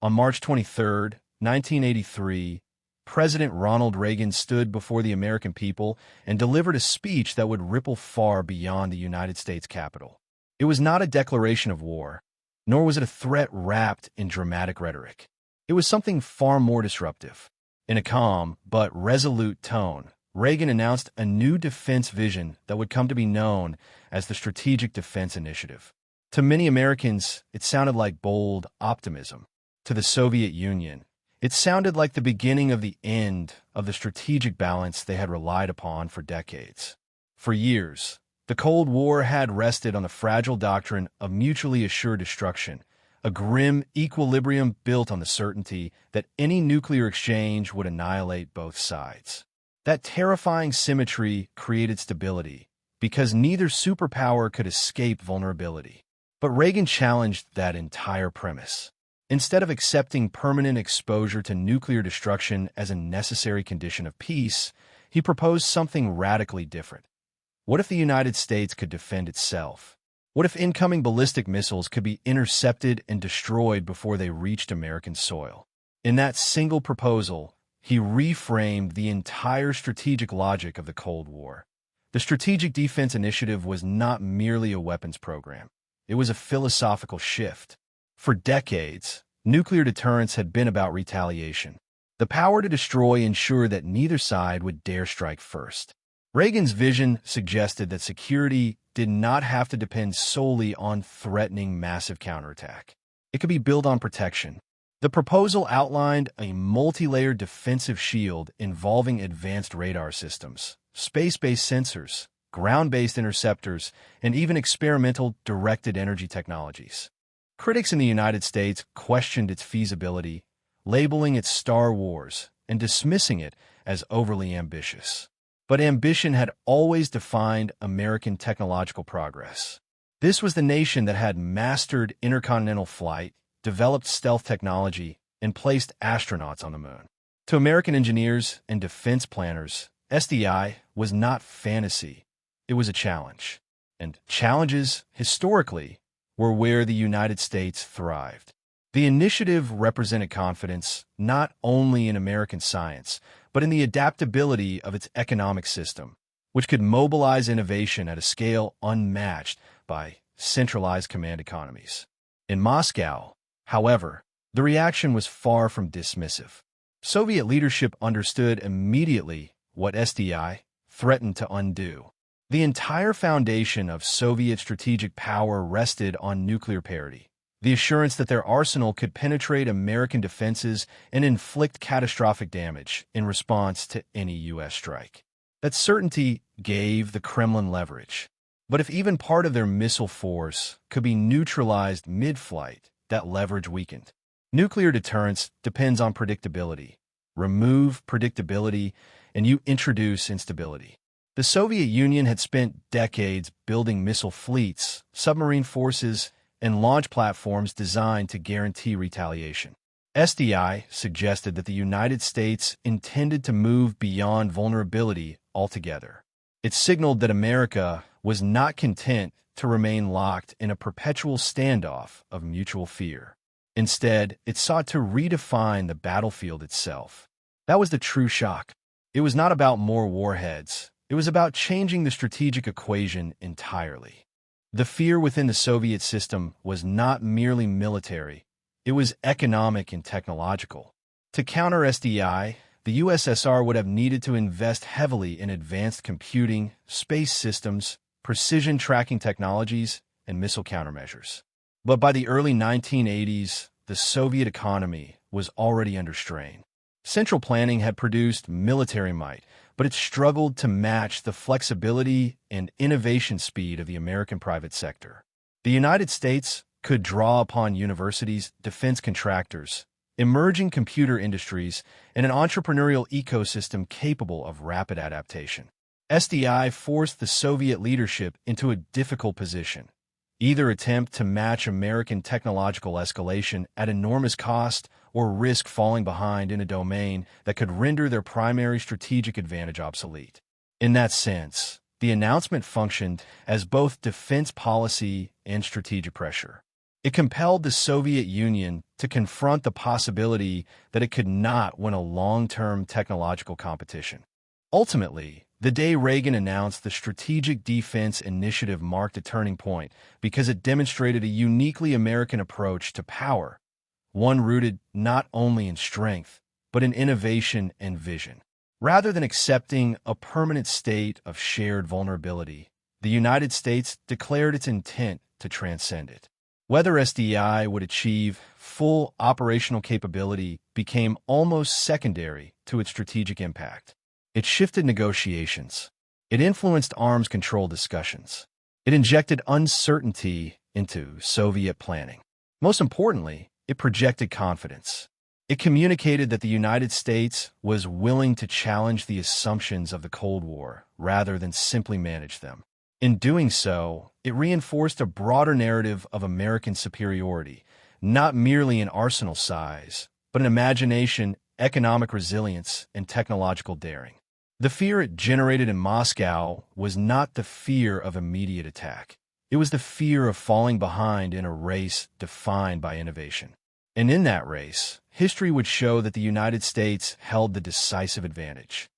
On March 23, 1983, President Ronald Reagan stood before the American people and delivered a speech that would ripple far beyond the United States Capitol. It was not a declaration of war, nor was it a threat wrapped in dramatic rhetoric. It was something far more disruptive. In a calm but resolute tone, Reagan announced a new defense vision that would come to be known as the Strategic Defense Initiative. To many Americans, it sounded like bold optimism. To the Soviet Union, it sounded like the beginning of the end of the strategic balance they had relied upon for decades. For years, the Cold War had rested on the fragile doctrine of mutually assured destruction, a grim equilibrium built on the certainty that any nuclear exchange would annihilate both sides. That terrifying symmetry created stability, because neither superpower could escape vulnerability. But Reagan challenged that entire premise. Instead of accepting permanent exposure to nuclear destruction as a necessary condition of peace, he proposed something radically different. What if the United States could defend itself? What if incoming ballistic missiles could be intercepted and destroyed before they reached American soil? In that single proposal, he reframed the entire strategic logic of the Cold War. The Strategic Defense Initiative was not merely a weapons program. It was a philosophical shift. For decades, nuclear deterrence had been about retaliation. The power to destroy ensured that neither side would dare strike first. Reagan's vision suggested that security did not have to depend solely on threatening massive counterattack. It could be built on protection. The proposal outlined a multi-layered defensive shield involving advanced radar systems, space-based sensors, ground-based interceptors, and even experimental directed energy technologies. Critics in the United States questioned its feasibility, labeling it Star Wars and dismissing it as overly ambitious. But ambition had always defined American technological progress. This was the nation that had mastered intercontinental flight, developed stealth technology, and placed astronauts on the moon. To American engineers and defense planners, SDI was not fantasy. It was a challenge. And challenges, historically, were where the United States thrived. The initiative represented confidence not only in American science, but in the adaptability of its economic system, which could mobilize innovation at a scale unmatched by centralized command economies. In Moscow, however, the reaction was far from dismissive. Soviet leadership understood immediately what SDI threatened to undo. The entire foundation of Soviet strategic power rested on nuclear parity, the assurance that their arsenal could penetrate American defenses and inflict catastrophic damage in response to any U.S. strike. That certainty gave the Kremlin leverage. But if even part of their missile force could be neutralized mid-flight, that leverage weakened. Nuclear deterrence depends on predictability. Remove predictability, and you introduce instability. The Soviet Union had spent decades building missile fleets, submarine forces, and launch platforms designed to guarantee retaliation. SDI suggested that the United States intended to move beyond vulnerability altogether. It signaled that America was not content to remain locked in a perpetual standoff of mutual fear. Instead, it sought to redefine the battlefield itself. That was the true shock. It was not about more warheads. It was about changing the strategic equation entirely. The fear within the Soviet system was not merely military, it was economic and technological. To counter SDI, the USSR would have needed to invest heavily in advanced computing, space systems, precision tracking technologies, and missile countermeasures. But by the early 1980s, the Soviet economy was already under strain. Central planning had produced military might, but it struggled to match the flexibility and innovation speed of the American private sector. The United States could draw upon universities, defense contractors, emerging computer industries, and an entrepreneurial ecosystem capable of rapid adaptation. SDI forced the Soviet leadership into a difficult position. Either attempt to match American technological escalation at enormous cost or risk falling behind in a domain that could render their primary strategic advantage obsolete. In that sense, the announcement functioned as both defense policy and strategic pressure. It compelled the Soviet Union to confront the possibility that it could not win a long-term technological competition. Ultimately, the day Reagan announced the Strategic Defense Initiative marked a turning point because it demonstrated a uniquely American approach to power, one rooted not only in strength, but in innovation and vision. Rather than accepting a permanent state of shared vulnerability, the United States declared its intent to transcend it. Whether SDI would achieve full operational capability became almost secondary to its strategic impact. It shifted negotiations. It influenced arms control discussions. It injected uncertainty into Soviet planning. Most importantly, it projected confidence. It communicated that the United States was willing to challenge the assumptions of the Cold War rather than simply manage them. In doing so, it reinforced a broader narrative of American superiority, not merely in arsenal size, but in imagination, economic resilience, and technological daring. The fear it generated in Moscow was not the fear of immediate attack. It was the fear of falling behind in a race defined by innovation. And in that race, history would show that the United States held the decisive advantage.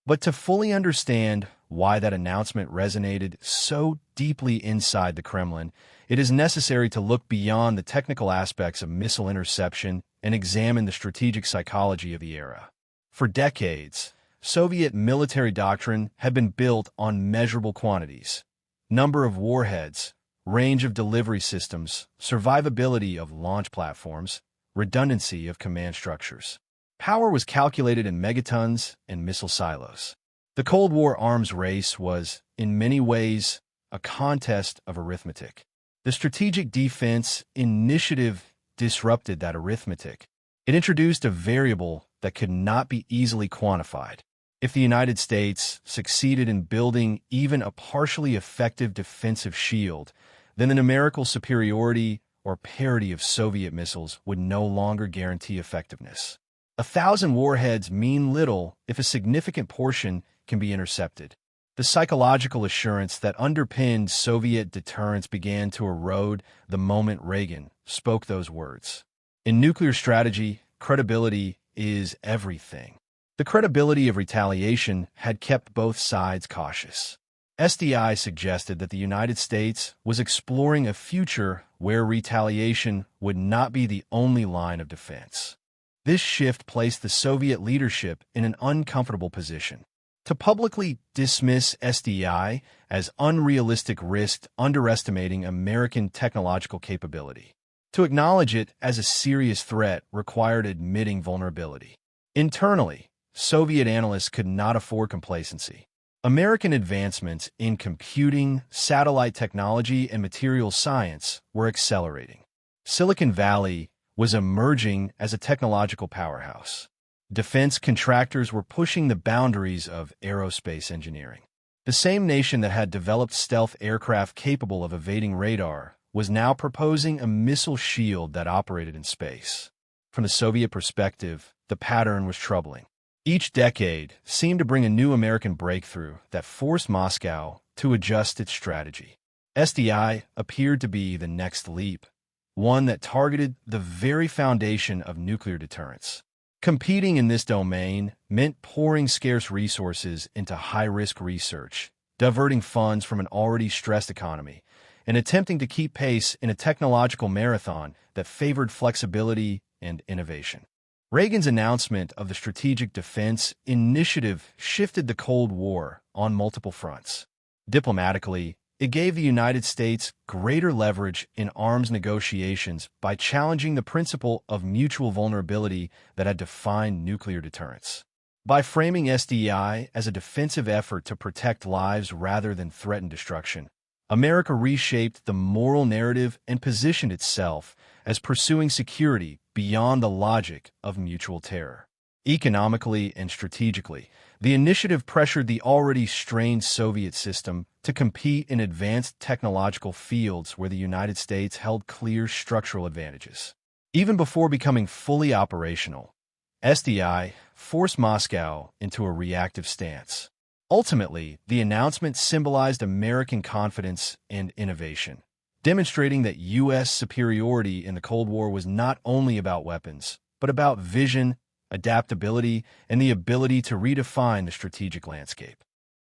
But to fully understand why that announcement resonated so deeply inside the Kremlin, it is necessary to look beyond the technical aspects of missile interception and examine the strategic psychology of the era. For decades, Soviet military doctrine had been built on measurable quantities: number of warheads, range of delivery systems, survivability of launch platforms, redundancy of command structures. Power was calculated in megatons and missile silos. The Cold War arms race was, in many ways, a contest of arithmetic. The Strategic Defense Initiative disrupted that arithmetic. It introduced a variable that could not be easily quantified. If the United States succeeded in building even a partially effective defensive shield, then the numerical superiority or parity of Soviet missiles would no longer guarantee effectiveness. 1,000 warheads mean little if a significant portion can be intercepted. The psychological assurance that underpinned Soviet deterrence began to erode the moment Reagan spoke those words. In nuclear strategy, credibility is everything. The credibility of retaliation had kept both sides cautious. SDI suggested that the United States was exploring a future where retaliation would not be the only line of defense. This shift placed the Soviet leadership in an uncomfortable position. To publicly dismiss SDI as unrealistic risked underestimating American technological capability. To acknowledge it as a serious threat required admitting vulnerability. Internally, Soviet analysts could not afford complacency. American advancements in computing, satellite technology, and materials science were accelerating. Silicon Valley was emerging as a technological powerhouse. Defense contractors were pushing the boundaries of aerospace engineering. The same nation that had developed stealth aircraft capable of evading radar was now proposing a missile shield that operated in space. From the Soviet perspective, the pattern was troubling. Each decade seemed to bring a new American breakthrough that forced Moscow to adjust its strategy. SDI appeared to be the next leap, one that targeted the very foundation of nuclear deterrence. Competing in this domain meant pouring scarce resources into high-risk research, diverting funds from an already stressed economy, and attempting to keep pace in a technological marathon that favored flexibility and innovation. Reagan's announcement of the Strategic Defense Initiative shifted the Cold War on multiple fronts. Diplomatically, it gave the United States greater leverage in arms negotiations by challenging the principle of mutual vulnerability that had defined nuclear deterrence. By framing SDI as a defensive effort to protect lives rather than threaten destruction, America reshaped the moral narrative and positioned itself as pursuing security beyond the logic of mutual terror. Economically and strategically, the initiative pressured the already strained Soviet system to compete in advanced technological fields where the United States held clear structural advantages. Even before becoming fully operational, SDI forced Moscow into a reactive stance. Ultimately, the announcement symbolized American confidence and innovation. demonstrating that U.S. superiority in the Cold War was not only about weapons, but about vision, adaptability, and the ability to redefine the strategic landscape.